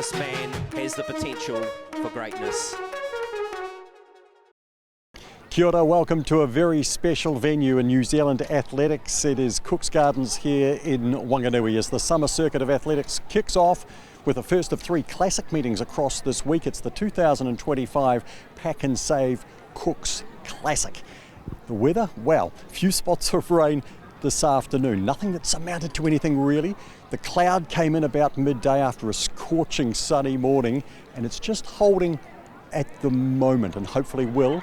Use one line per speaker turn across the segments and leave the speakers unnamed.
this man has the potential for greatness.
Kia ora, welcome to a very special venue in New Zealand athletics. It is Cooks Gardens here in Whanganui as the summer circuit of athletics kicks off with the first of 3 classic meetings across this week. It's the 2025 PAK'nSAVE Cooks Classic. The weather, well, few spots of rain this afternoon. Nothing that's amounted to anything really. The cloud came in about midday after a scorching sunny morning, and it's just holding at the moment and hopefully will,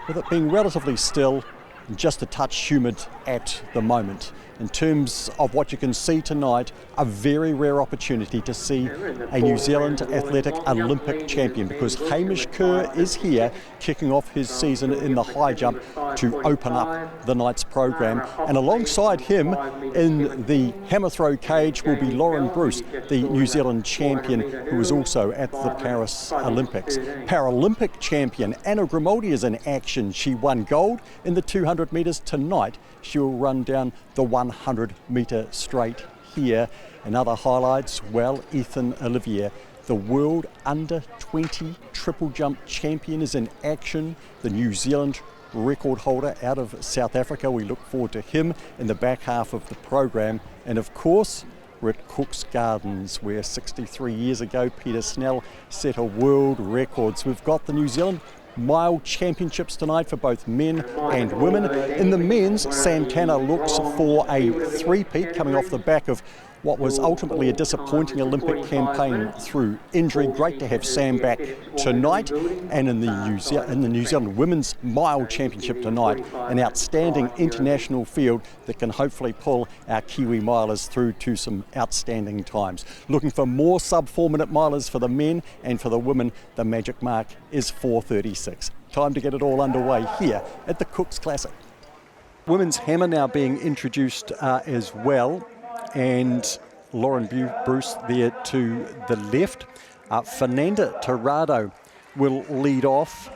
with it being relatively still and just a touch humid at the moment. In terms of what you can see tonight, a very rare opportunity to see a New Zealand athletic Olympic champion, because Hamish Kerr is here kicking off his season in the high jump to open up the night's program. And alongside him in the hammer throw cage will be Lauren Bruce, the New Zealand champion who was also at the Paris Olympics. Paralympic champion Anna Grimaldi is in action. She won gold in the 200 metres. Tonight she'll run down the 100 metre straight here. And other highlights, well, Ethan Olivier, the world under 20 triple jump champion, is in action. The New Zealand record holder out of South Africa. We look forward to him in the back half of the program. And of course, we're at Cooks Gardens, where 63 years ago Peter Snell set a world record. So we've got the New Zealand Mile Championships tonight for both men and women. In the men's, Santana looks for a three-peat coming off the back of what was ultimately a disappointing Olympic campaign through injury. Great to have Sam back tonight. And in the New Zealand Women's Mile Championship tonight, an outstanding international field that can hopefully pull our Kiwi milers through to some outstanding times. Looking for more sub 4 minute milers for the men, and for the women the magic mark is 4:36. Time to get it all underway here at the Cooks Classic. Women's hammer now being introduced as well. And Lauren Bruce there to the left. Fernanda Tirado will lead off.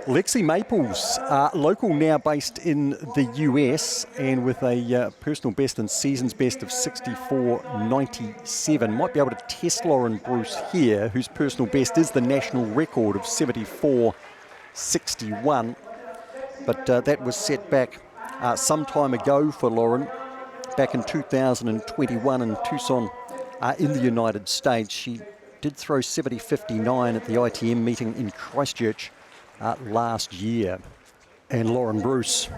Lexi Maples, local now based in the US, and with a personal best and season's best of 64.97. Might be able to test Lauren Bruce here, whose personal best is the national record of 74.61. But that was set back some time ago for Lauren. Back in 2021 in Tucson in the United States. She did throw 70.59 at the ITM meeting in Christchurch last year. And Lauren Bruce,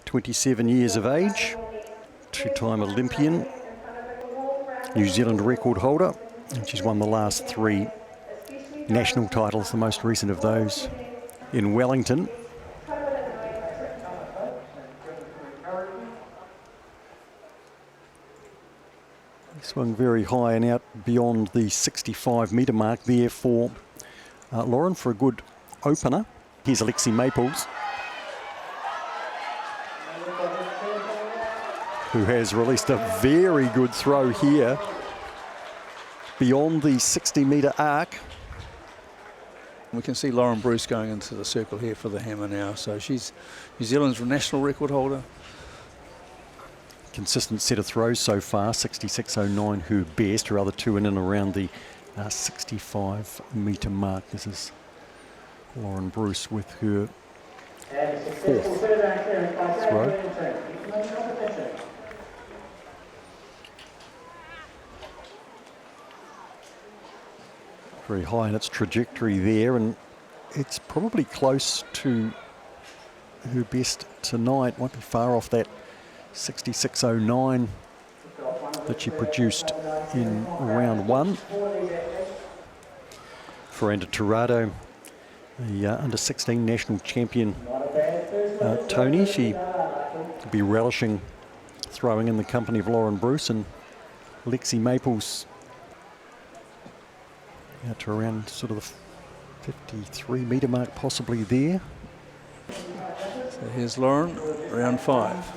27 years of age, 2-time Olympian, New Zealand record holder, and she's won the last 3 national titles, the most recent of those in Wellington. Swung very high and out beyond the 65 metre mark there for Lauren for a good opener. Here's Alexi Maples, who has released a very good throw here beyond the 60 metre arc.
We can see Lauren Bruce going into the circle here for the hammer now. So she's New Zealand's national record holder.
Consistent set of throws so far, 66.09 her best, her other 2 in and around the 65 metre mark. This is Lauren Bruce with her 4th throw. Very high in its trajectory there, and it's probably close to her best tonight. Won't be far off that 66.09 that she produced in round 1. Fernanda Tirado, the under 16 national champion, Tony, she will be relishing throwing in the company of Lauren Bruce. And Lexi Maples out to around sort of the 53 metre mark possibly there.
So here's Lauren, round 5.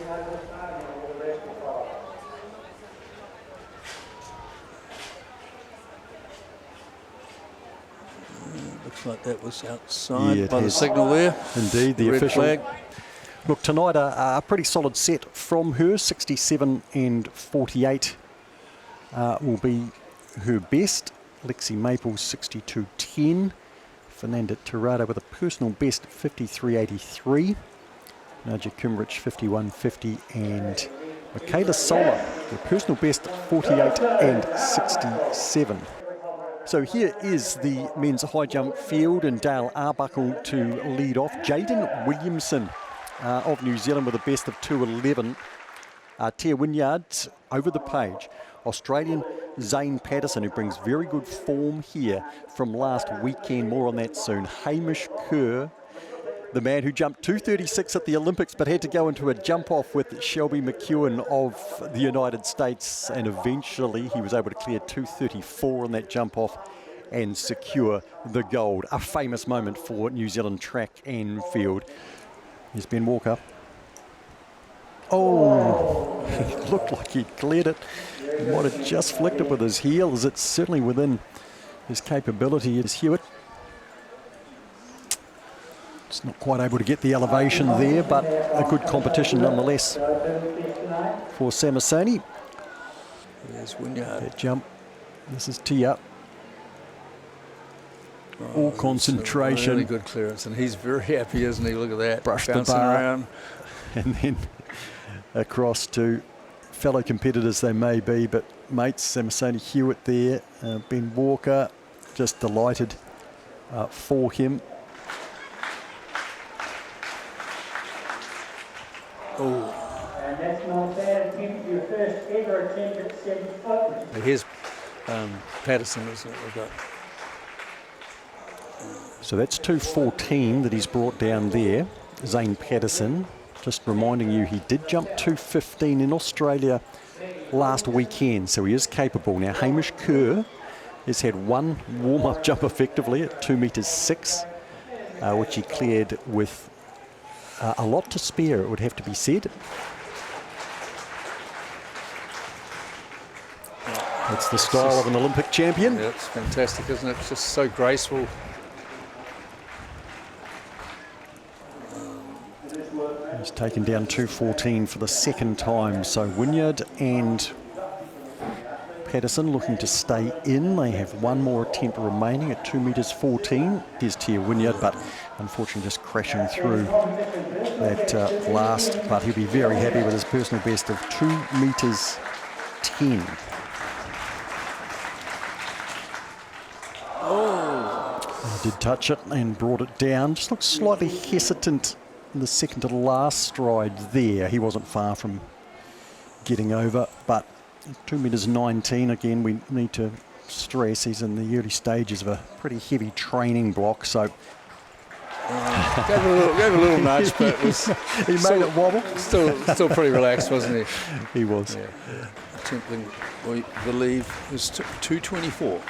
Looks like that was outside by the signal there.
Indeed, the official
flag.
Look, tonight a pretty solid set from her. 67 and 48 will be her best. Lexi Maples 62.10. Fernanda Tirada with a personal best 53.83. Nadia Kimrich 51.50 and Michaela Sola, the personal best 48 and 67. So here is the men's high jump field, and Dale Arbuckle to lead off. Jaden Williamson of New Zealand with a best of 2.11. Tia Wynyard over the page. Australian Zane Patterson, who brings very good form here from last weekend. More on that soon. Hamish Kerr, the man who jumped 2.36 at the Olympics but had to go into a jump-off with Shelby McEwen of the United States, and eventually he was able to clear 2.34 on that jump-off and secure the gold. A famous moment for New Zealand track and field. Here's Ben Walker. Oh, it looked like he cleared it. He might have just flicked it with his heels. It's certainly within his capability. It's Hewitt. It's not quite able to get the elevation there, but a good competition nonetheless for Samasoni.
There's Wynyard.
That jump. This is Tia. All concentration.
Really good clearance, and he's very happy, isn't he? Look at that.
Brushed the
bouncing
bar.
around.
And then across to fellow competitors they may be, but mates, Samasoni Hewitt there. Ben Walker, just delighted for him.
Oh.
And that's not bad attempt, your first ever attempt at 75.
Here's Patterson, isn't it? We've got.
So that's 2.14 that he's brought down there. Zane Patterson, just reminding you, he did jump 2.15 in Australia last weekend, so he is capable. Now Hamish Kerr has had one warm-up jump effectively at 2 metres 6, which he cleared with a lot to spare, it would have to be said. That's the style of an Olympic champion.
Yeah, it's fantastic, isn't it? It's just so graceful.
He's taken down 2.14 for the second time. So Wynyard and Patterson looking to stay in. They have one more attempt remaining at 2 metres 14. Here's Tia Wynyard, but unfortunately just crashing through that last. But he'll be very happy with his personal best of 2 metres 10. Oh! He did touch it and brought it down. Just looks slightly hesitant in the second to the last stride there. He wasn't far from getting over, but 2 metres 19, again, we need to stress he's in the early stages of a pretty heavy training block, so
Gave a little nudge, but it was
he made it wobble.
Still pretty relaxed, wasn't he?
He was.
Yeah. Attempting, we believe, was 2.24.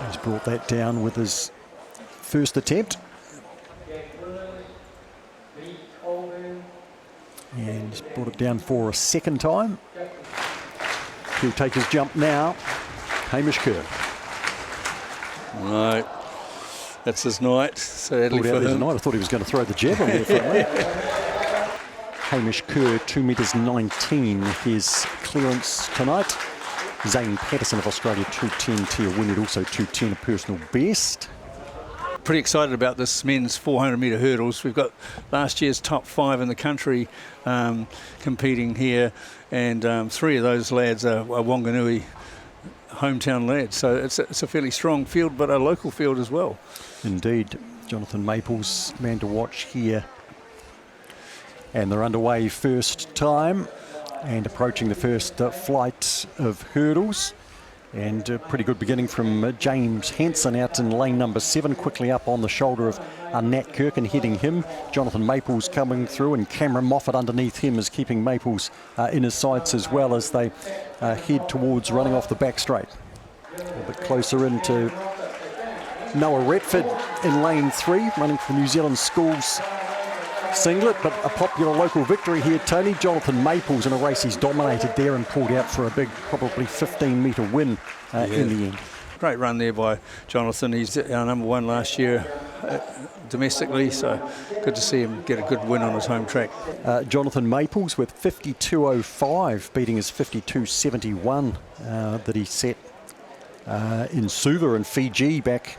He's brought that down with his first attempt. And he's brought it down for a second time. He'll take his jump now. Hamish Kerr.
No, that's his night, sadly
Pulled out
for
his
him.
night. I thought he was going to throw the javelin there for a minute. Hamish Kerr, 2 metres 19, his clearance tonight. Zane Patterson of Australia, 2.10. Tia Wynyard also 2.10, a personal best.
Pretty excited about this men's 400 metre hurdles. We've got last year's top 5 in the country competing here, and 3 of those lads are Whanganui hometown lads. So it's a fairly strong field, but a local field as well.
Indeed. Jonathan Maples, man to watch here. And they're underway first time and approaching the first flight of hurdles. And a pretty good beginning from James Hansen out in lane number 7, quickly up on the shoulder of Nat Kirk and heading him. Jonathan Maples coming through, and Cameron Moffat underneath him is keeping Maples in his sights as well as they head towards running off the back straight. A little bit closer into Noah Retford in lane 3, running for New Zealand Schools singlet, but a popular local victory here, Tony. Jonathan Maples in a race he's dominated there and pulled out for a big, probably 15-metre win in the end.
great run there by Jonathan. He's our number 1 last year domestically, so good to see him get a good win on his home track.
Jonathan Maples with 52.05, beating his 52.71 that he set in Suva in Fiji back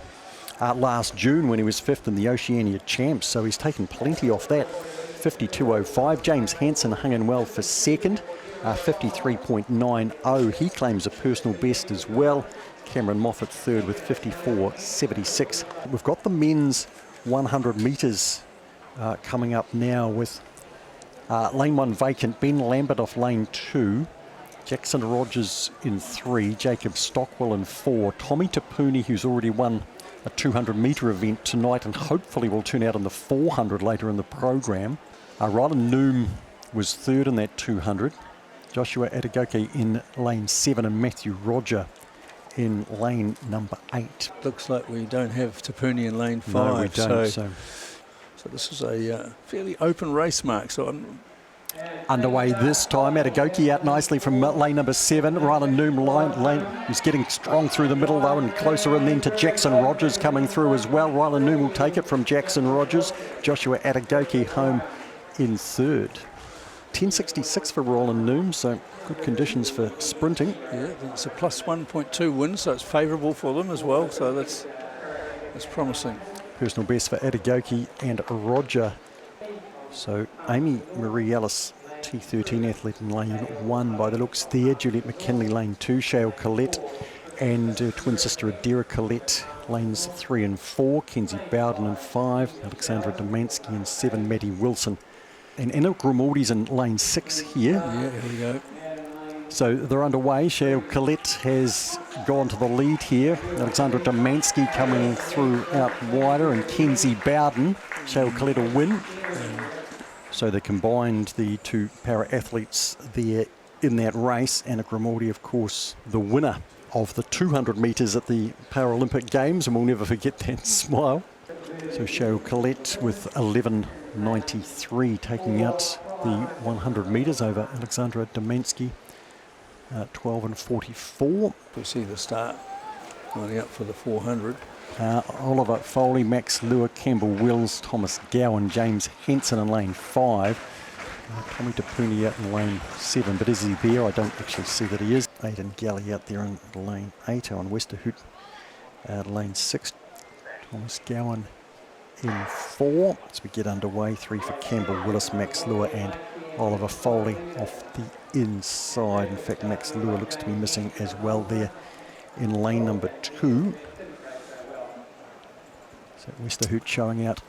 last June when he was 5th in the Oceania Champs, so he's taken plenty off that. 52.05. James Hansen hung in well for 2nd, 53.90. He claims a personal best as well. Cameron Moffat 3rd with 54.76. We've got the men's 100 metres coming up now with lane 1 vacant. Ben Lambert off lane 2. Jackson Rogers in 3. Jacob Stockwell in 4. Tommy Tapuni, who's already won a 200 metre event tonight and hopefully will turn out in the 400 later in the program. Rylan Noom was 3rd in that 200. Joshua Atagoke in lane 7 and Matthew Roger in lane number 8.
Looks like we don't have Tapuni in lane 5.
No, we don't. So
this is a fairly open race, Mark. So
underway this time. Atagoke out nicely from lane number 7. Rylan Noom lane. He's getting strong through the middle though and closer in then to Jackson Rogers coming through as well. Rylan Noom will take it from Jackson Rogers. Joshua Atagoke home in 3rd. 10.66 for Rylan Noom, so good conditions for sprinting.
Yeah, it's a plus 1.2 win, so it's favourable for them as well, so that's promising.
Personal best for Atagoke and Roger. So Amy Marie Ellis, T13 athlete in lane 1 by the looks there. Juliette McKinley lane 2. Shale Collette and twin sister Adira Collette lanes 3 and 4. Kenzie Bowden in 5. Alexandra Domansky in 7. Maddie Wilson. And Anna Grimaldi's in lane 6 here.
Yeah, here we go.
So they're underway. Shale Collette has gone to the lead here. Alexandra Domansky coming through out wider, and Kenzie Bowden. Shale Collette will win. So they combined the two para-athletes there in that race. Anna Grimaldi, of course, the winner of the 200 metres at the Paralympic Games, and we'll never forget that smile. So Shale Collette with 11.93 taking out the 100 metres over Alexandra Domansky. 12.44.
We see the start lining up for the 400.
Oliver Foley, Max Lure, Campbell Wills, Thomas Gowan, James Henson in lane 5. Tommy Tapuni out in lane 7, but is he there? I don't actually see that he is. Aidan Galley out there in lane 8, on Westerhout lane 6. Thomas Gowan in 4 as we get underway. 3 for Campbell Willis, Max Lure and Oliver Foley off the inside. In fact, Max Lure looks to be missing as well there in lane number 2. So Westerhout showing out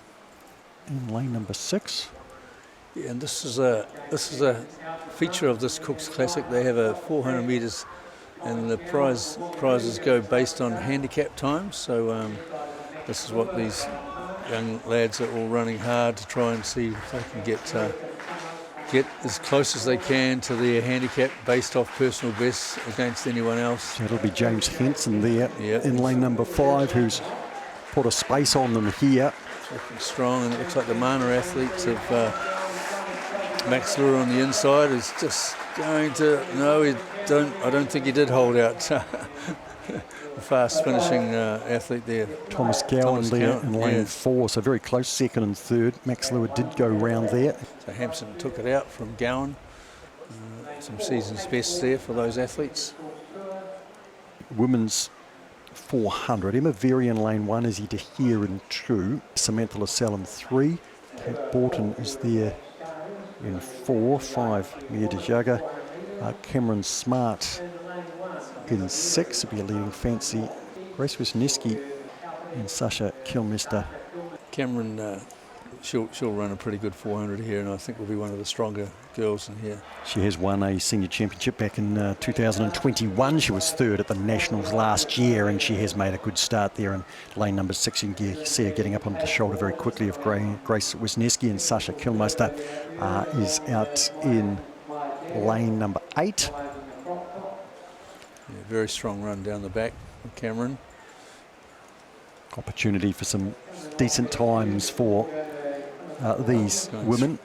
in lane number 6.
Yeah, and this is a feature of this Cooks Classic. They have a 400 metres, and the prizes go based on handicap times. So this is what these young lads are all running hard to try and see if they can get as close as they can to their handicap based off personal bests against anyone else.
So it'll be James Henson there in lane number 5, who's put a space on them here.
Looking strong, and it looks like the Mana athletes of Max Lure on the inside is just going to. No, I don't think he did hold out. A fast finishing athlete there.
Thomas Gowan there in lane 4, so very close, 2nd and 3rd. Max Lure did go round there.
So Hampson took it out from Gowan. Some season's best there for those athletes.
Women's 400. Emma Very in lane 1, Izzy DeHere in 2. Samantha Lassalle in 3. Kate Borton is there in 4. 5, Mia DeJaga. Cameron Smart in 6, will be a leading fancy. Grace Wisniewski and Sasha Kilmister.
Cameron, she'll run a pretty good 400 here, and I think will be one of the stronger girls in here.
She has won a senior championship back in 2021. She was 3rd at the Nationals last year, and she has made a good start there in lane number 6. You can see her getting up onto the shoulder very quickly of Grace Wisniewski, and Sasha Kilmister is out in lane number 8.
Yeah, very strong run down the back of Cameron.
Opportunity for some decent times for these women.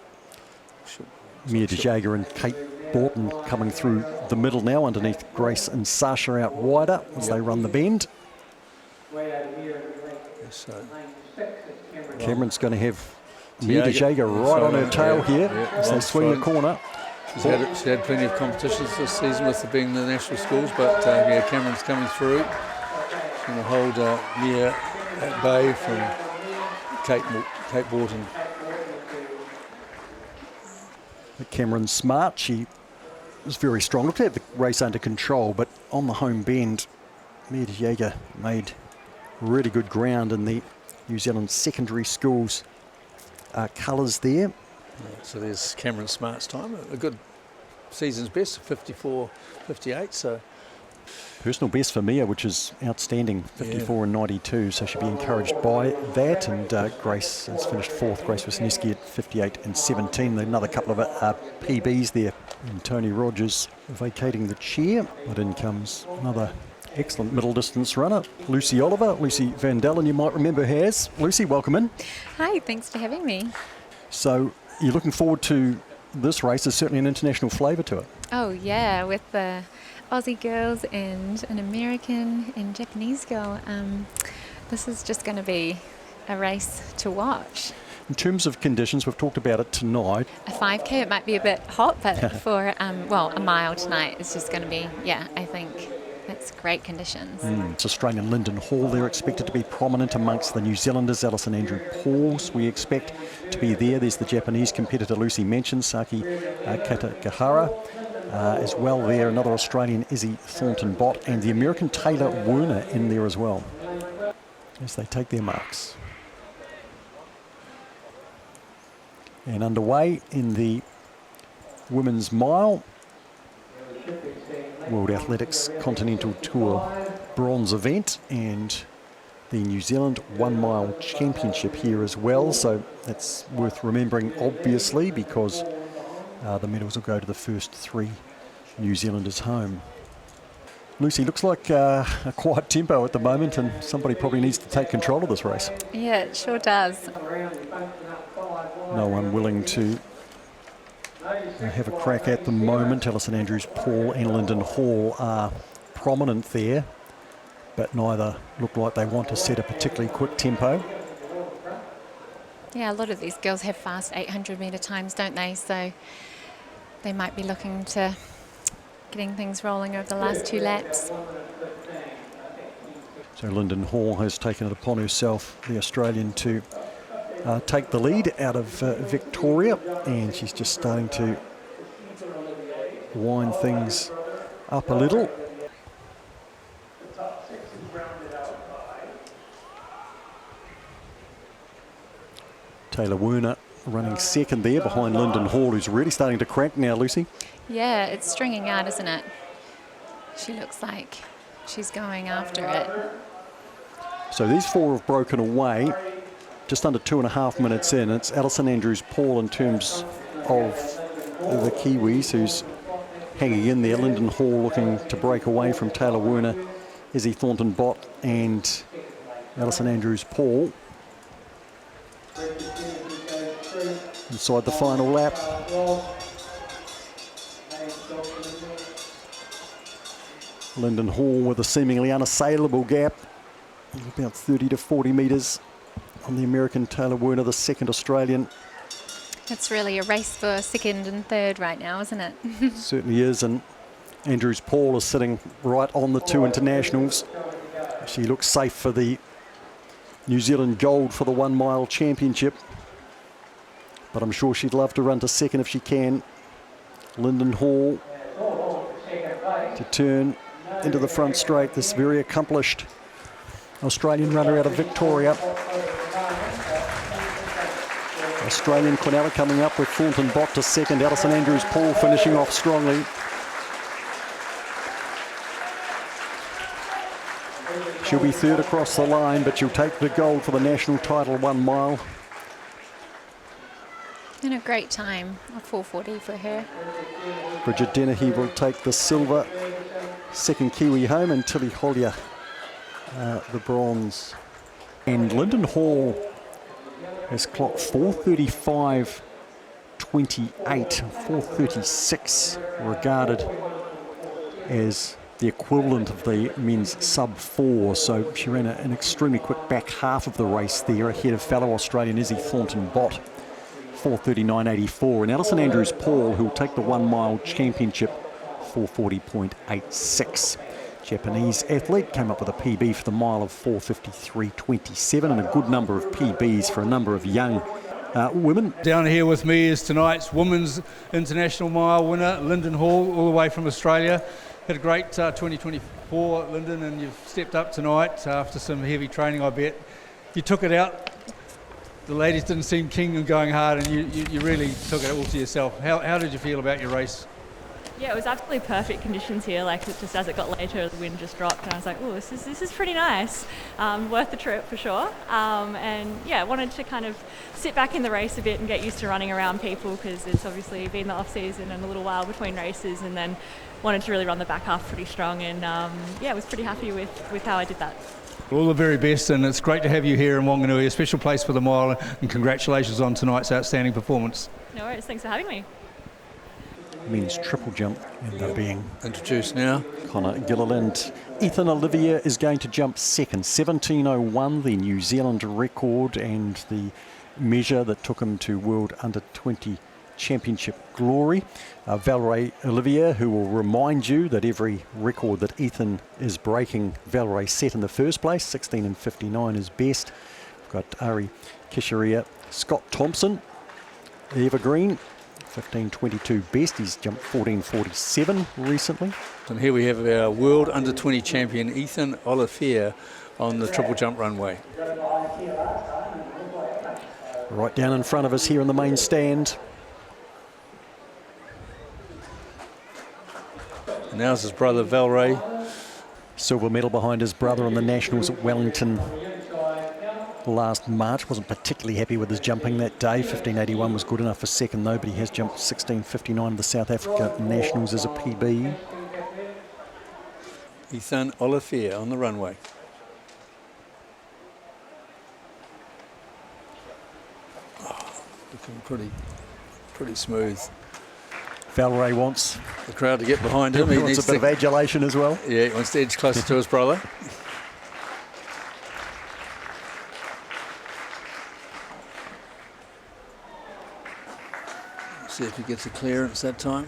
Mia DeJager and Kate Borton coming through the middle now, underneath Grace and Sasha out wider as they run the bend.
So
Cameron's going to have Mia Jager right on her tail here as they swing the corner.
She's had plenty of competitions this season with being the national schools, but yeah, Cameron's coming through. She's going to hold Mia at bay from Kate Wharton.
Cameron's smart. She was very strong. Looked at the race under control, but on the home bend, Mia Jager made really good ground in the New Zealand secondary schools colours there.
So there's Cameron Smart's time, a good season's best, 54.58. So
personal best for Mia, which is outstanding, 54 and 92. So she'll be encouraged by that. And Grace has finished fourth. Grace Wisniewski at 58 and 17. Another couple of PBs there. And Tony Rogers vacating the chair. But in comes another excellent middle distance runner, Lucy Oliver. Lucy Van Dellen, you might remember her as. Lucy, welcome in.
Hi, thanks for having me.
So you're looking forward to this race. There's certainly an international flavour to it.
Oh yeah, with the Aussie girls and an American and Japanese girl. This is just going to be a race to watch.
In terms of conditions, we've talked about it tonight.
A 5K, it might be a bit hot, but for, a mile tonight, it's just going to be, I think it's great conditions.
It's Australian Linden Hall. They're expected to be prominent amongst the New Zealanders. Alison Andrew Pauls, we expect to be there. There's the Japanese competitor Lucy mentioned, Saki Katakahara. As well there, another Australian, Izzy Thornton-Bott, and the American Taylor Werner in there as well, as they take their marks. And underway in the women's mile, World Athletics Continental Tour bronze event, and the New Zealand 1 mile championship here as well. So that's worth remembering, obviously, because the medals will go to the first 3 New Zealanders home. Lucy, looks like a quiet tempo at the moment, and somebody probably needs to take control of this race.
Yeah, it sure does.
No one willing to have a crack at the moment. Alison Andrews Paul and Linden Hall are prominent there, but neither look like they want to set a particularly quick tempo.
Yeah, a lot of these girls have fast 800 metre times, don't they? So they might be looking to getting things rolling over the last 2 laps.
So Linden Hall has taken it upon herself, the Australian, to take the lead out of Victoria, and she's just starting to wind things up a little. Taylor Werner running second there behind Linden Hall, who's really starting to crank now, Lucy.
Yeah, it's stringing out, isn't it? She looks like she's going after it.
So these 4 have broken away just under 2.5 minutes in. It's Alison Andrews Paul in terms of the Kiwis, who's hanging in there. Linden Hall looking to break away from Taylor Werner, Izzy Thornton-Bott and Alison Andrews Paul. Inside the final lap. Linden Hall with a seemingly unassailable gap, about 30 to 40 metres on the American Taylor Werner, the second Australian.
It's really a race for second and third right now, isn't it?
Certainly is, and Andrews Paul is sitting right on the 2 internationals. She looks safe for the New Zealand gold for the 1 mile championship, but I'm sure she'd love to run to second if she can. Linden Hall to turn into the front straight, this very accomplished Australian runner out of Victoria. Australian Quinella coming up with Thornton-Bott to second, Alison Andrews Paul finishing off strongly. She'll be third across the line, but she'll take the gold for the national title 1 mile.
And a great time, a 4:40 for her.
Bridget Dennehy will take the silver, second Kiwi home, and Tilly Hollier the bronze. And Linden Hall has clocked 4:35.28, 4:36, regarded as the equivalent of the men's sub-4, so she ran an extremely quick back half of the race there, ahead of fellow Australian Izzy Thornton-Bott, 4:39.84, and Alison Andrews-Paul, who will take the 1 mile championship, 4:40.86. Japanese athlete came up with a PB for the mile of 4:53.27, and a good number of PBs for a number of young women.
Down here with me is tonight's Women's International Mile winner, Linden Hall, all the way from Australia. Had a great 2024, Linden, and you've stepped up tonight after some heavy training, I bet. You took it out. The ladies didn't seem keen on going hard, and you really took it all to yourself. How did you feel about your race?
Yeah, it was absolutely perfect conditions here. Like, just as it got later, the wind just dropped, and I was like, "Oh, this is pretty nice. Worth the trip for sure." And yeah, wanted to kind of sit back in the race a bit and get used to running around people, because it's obviously been the off season and a little while between races, and then wanted to really run the back half pretty strong. And yeah, I was pretty happy with how I did that.
All the very best, and it's great to have you here in Whanganui, a special place for the mile, and congratulations on tonight's outstanding performance.
No worries, thanks for having me.
Men's triple jump being
Introduced now.
Connor Gilliland. Ethan Olivier is going to jump second, 17:01, the New Zealand record and the measure that took him to World Under-20 Championship glory. Valerie Olivier, who will remind you that every record that Ethan is breaking, Valerie set in the first place. 16:59 is best. We've got Ari Kisharia, Scott Thompson, Eva Green, 15:22 best. He's jumped 14:47 recently.
And here we have our World Under-20 champion, Ethan Olivier, on the triple jump runway.
Right down in front of us here in the main stand.
And now's his brother, Valerie.
Silver medal behind his brother on the Nationals at Wellington last March. Wasn't particularly happy with his jumping that day. 15:81 was good enough for second though, but he has jumped 16:59 the South Africa Nationals as a PB.
Ethan Olivier on the runway. Oh, looking pretty smooth.
Valerie wants
the crowd to get behind him.
He wants a bit of adulation as well.
Yeah, he wants to edge closer to his brother. See if he gets a clearance that time.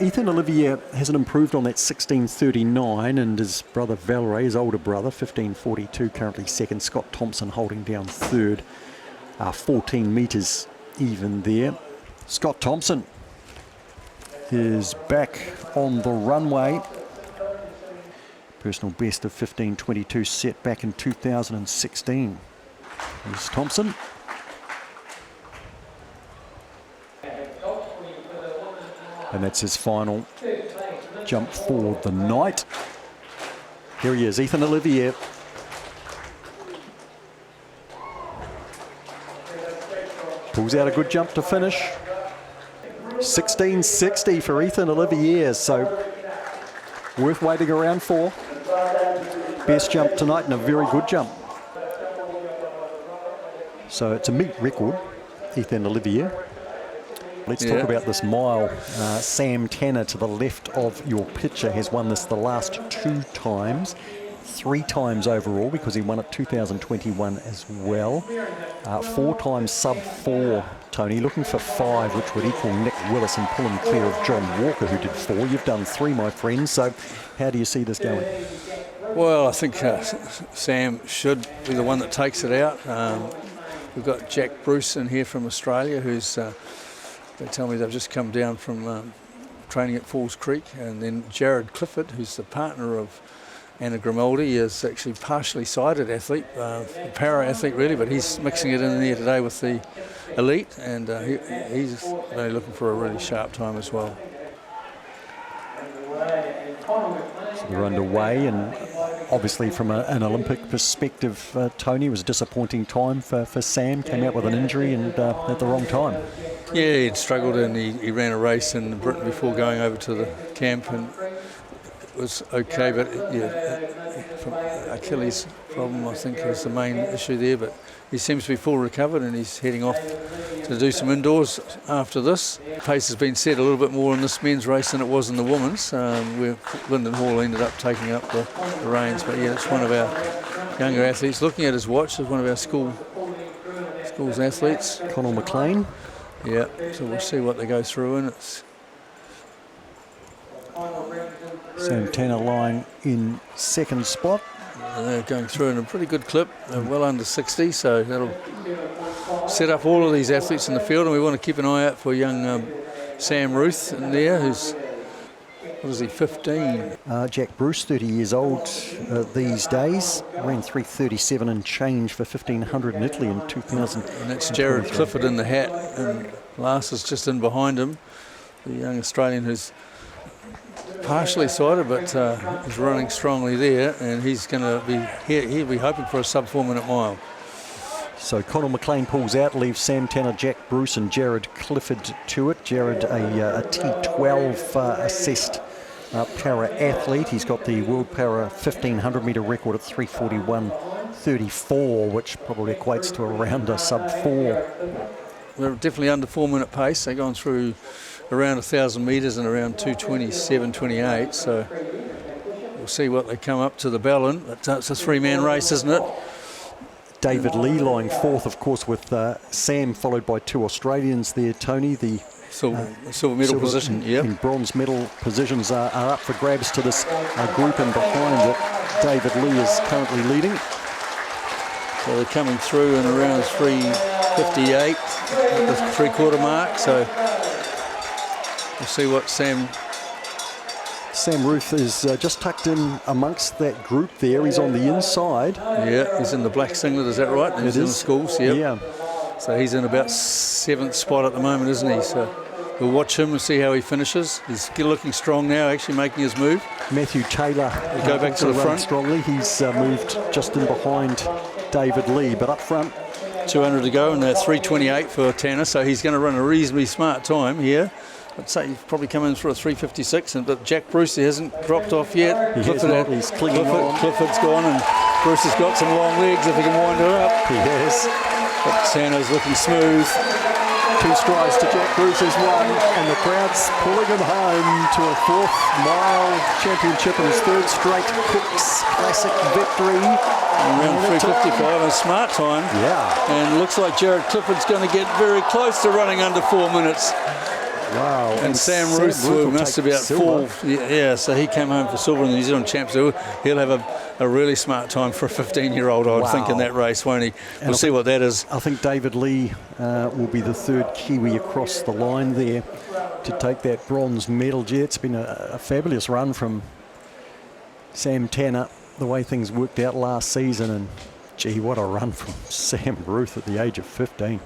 Ethan Olivier hasn't improved on that 16:39, and his brother Valerie, his older brother, 15:42, currently second. Scott Thompson holding down third. 14 metres even there. Scott Thompson is back on the runway. Personal best of 15:22 set back in 2016. Here's Thompson. And that's his final jump for the night. Here he is, Ethan Olivier. Pulls out a good jump to finish. 16:60 for Ethan Olivier, so worth waiting around for. Best jump tonight and a very good jump. So it's a meet record, Ethan Olivier. Let's talk about this mile. Sam Tanner to the left of your picture has won this the last 2 times. 3 times overall because he won it 2021 as well. 4 times sub-4, Tony. Looking for 5, which would equal Nick Willis and pull him clear of John Walker, who did 4. You've done 3, my friend. So how do you see this going?
Well, I think Sam should be the one that takes it out. We've got Jack Bruce in here from Australia, who's... they tell me they've just come down from training at Falls Creek, and then Jared Clifford, who's the partner of Anna Grimaldi, is actually partially sighted athlete, a para athlete really, but he's mixing it in there today with the elite, and he's really looking for a really sharp time as well.
So they're underway, and obviously from an Olympic perspective, Tony, was a disappointing time for Sam. Came out with an injury and at the wrong time.
Yeah, he'd struggled, and he ran a race in Britain before going over to the camp, and was okay, but from Achilles problem I think was the main issue there, but he seems to be full recovered and he's heading off to do some indoors after this. Pace has been set a little bit more in this men's race than it was in the women's, where Linden Hall ended up taking up the reins, but yeah, it's one of our younger athletes. Looking at his watch, is one of our school's athletes.
Conor McLean.
Yeah, so we'll see what they go through, and it's
Sam Tanner lying in second spot.
they're going through in a pretty good clip, well under 60, so that'll set up all of these athletes in the field, and we want to keep an eye out for young Sam Ruthe in there, who's, what is he, 15?
Jack Bruce, 30 years old these days, ran 3:37 and change for 1500 in Italy in 2000.
And that's Jared Clifford in the hat, and Lars is just in behind him, the young Australian who's partially sighted, but is running strongly there, and he's going to be he'll be hoping for a sub 4 minute mile.
So Conor McLean pulls out, leaves Sam Tanner, Jack Bruce and Jared Clifford to it. Jared, a T12 assessed para athlete. He's got the World Para 1500 metre record at 3:41.34, which probably equates to around a sub 4.
They're definitely under 4 minute pace. They're going through around 1,000 metres in around 2:27.28, so we'll see what they come up to the bell in. It's a three-man race, isn't it?
David Lee lying fourth, of course, with Sam, followed by two Australians there, Tony. The
silver medal position, yeah.
And bronze medal positions are up for grabs to this group, and behind it, David Lee is currently leading.
So they're coming through in around 3:58 at the three-quarter mark, so we'll see what Sam
Ruthe is just tucked in amongst that group there. He's on the inside.
Yeah, he's in the black singlet, is that right? He's in the schools, yep.
Yeah.
So he's in about 7th spot at the moment, isn't he? So we'll watch him and see how he finishes. He's looking strong now, actually making his move.
Matthew Taylor
go back to the front
strongly. He's moved just in behind David Lee, but up front.
200 to go, and they're 3:28 for Tanner, so he's going to run a reasonably smart time here. I'd say he's probably come in for a 3:56, but Jack Bruce, he hasn't dropped off yet.
He's clinging on.
Clifford's gone, and Bruce has got some long legs if he can wind her up.
He has.
But Tanner's looking smooth.
2 strides to Jack Bruce's one, and the crowd's pulling him home to a 4th mile championship and his 3rd straight Cooks Classic victory.
Around 3:55, a smart time.
Yeah.
And looks like Jared Clifford's going to get very close to running under 4 minutes.
Wow.
And Sam Ruthe must have about
silver.
4. Yeah, so he came home for silver in the New Zealand Champs. So he'll have a really smart time for a 15-year-old, I would think, in that race, won't he? We'll see what that is.
I think David Lee will be the 3rd Kiwi across the line there to take that bronze medal. Yeah, it's been a fabulous run from Sam Tanner, the way things worked out last season, and gee, what a run from Sam Ruthe at the age of 15.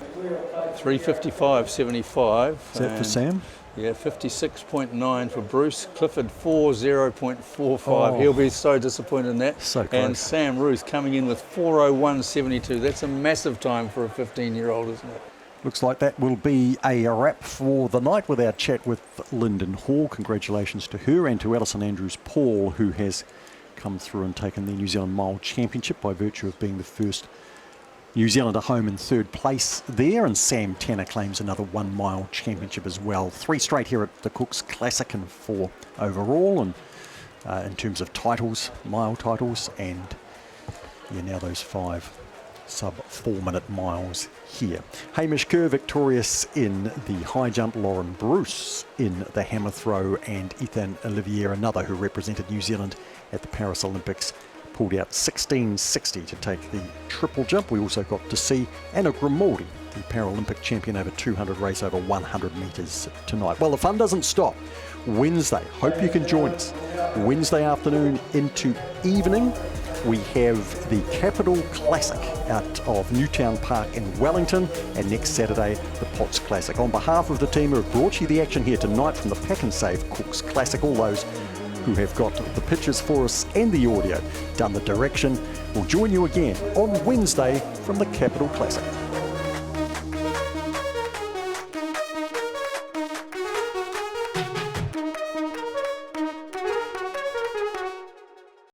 3:55.75.
Is that for Sam?
Yeah, 56.9 for Bruce. Clifford 40.45. He'll be so disappointed in that.
So close.
And Sam Ruthe coming in with 4:01.72. That's a massive time for a 15-year-old, isn't it?
Looks like that will be a wrap for the night with our chat with Linden Hall. Congratulations to her and to Alison Andrews-Paul, who has come through and taken the New Zealand Mile Championship by virtue of being the first New Zealander home in 3rd place there, and Sam Tanner claims another 1 mile championship as well. 3 straight here at the Cooks Classic and 4 overall, and in terms of titles, mile titles, and yeah, now those 5 sub 4 minute miles here. Hamish Kerr victorious in the high jump, Lauren Bruce in the hammer throw, and Ethan Olivier, another who represented New Zealand at the Paris Olympics, pulled out 16.60 to take the triple jump. We also got to see Anna Grimaldi, the Paralympic champion over 200 race over 100 metres tonight. Well, the fun doesn't stop. Wednesday, hope you can join us. Wednesday afternoon into evening, we have the Capital Classic out of Newtown Park in Wellington, and next Saturday, the Potts Classic. On behalf of the team who have brought you the action here tonight from the PAK'nSAVE Cooks Classic, all those who have got the pictures for us and the audio, done the direction, we'll join you again on Wednesday from the Capital Classic.